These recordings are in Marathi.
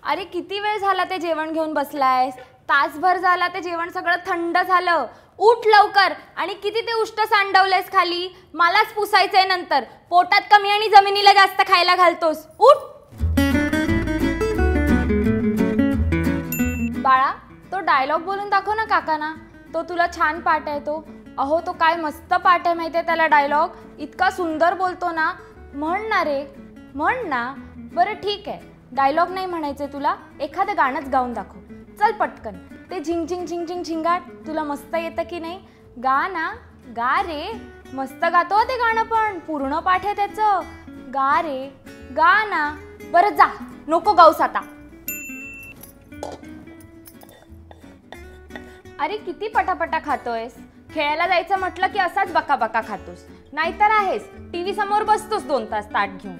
अरे किती वेळ झाला ते जेवण घेऊन बसलायस? तासभर झाला ते जेवण सगळं थंड झालं. उठ लवकर. आणि किती ते उष्ट सांडवलेस खाली, मलाच पुसायचंय नंतर. पोटात कमी आणि जमिनीला जास्त खायला घालतोस. उठ. बाळा, तो डायलॉग बोलून दाखव ना काकांना. तो तुला छान पाठ आहे तो. अहो तो काय मस्त पाठ आहे माहिती आहे त्याला. डायलॉग इतका सुंदर बोलतो ना. म्हण ना रे, म्हण ना. बरं ठीक आहे, डायलॉग नाही म्हणायचे तुला, एखादं गाणंच गाऊन दाखव. चल पटकन. ते झिंग झिंग झिंग झिंग झिंगाट तुला मस्त येतं की नाही? गा ना, गा रे. मस्त गातो ते गाणं, पण पूर्ण पाठ आहे त्याचं. गा रे, गा ना. बरं जा, नको गाऊस आता. अरे किती पटापटा खातोयस. खेळायला जायचं म्हटलं की असाच बका बका खातोस. नाहीतर आहेस टीव्ही समोर बसतोस 2 तास ताट घेऊन.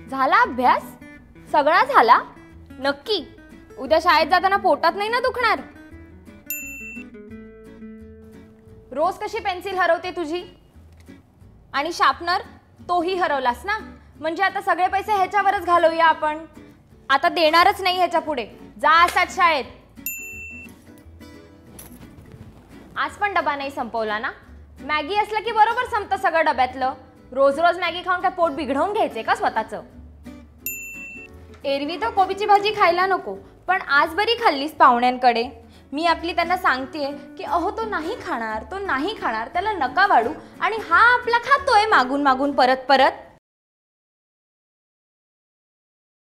झाला अभ्यास? सगळा झाला? नक्की? उद्या शाळेत जाताना पोटात नाही ना दुखणार? रोज कशी पेन्सिल हरवते तुझी? आणि शार्पनर तोही हरवलास ना. म्हणजे आता सगळे पैसे ह्याच्यावरच घालवूया आपण. आता देणारच नाही ह्याच्या पुढे. जा असाच शाळेत. आज पण डबा नाही संपवला ना? मॅगी असलं की बरोबर संपतं सगळं डब्यातलं. रोज रोज मॅगी खाऊन काय पोट बिघडवून घ्यायचे का स्वतःचं? एरवी तर कोबीची भाजी खायला नको, पण आज बरी खाल्लीस पाहुण्यांकडे. मी आपली त्यांना सांगतेय की अहो तो नाही खाणार, तो नाही खाणार, त्याला नका वाढू. आणि हा आपला खातोय मागून मागून परत परत.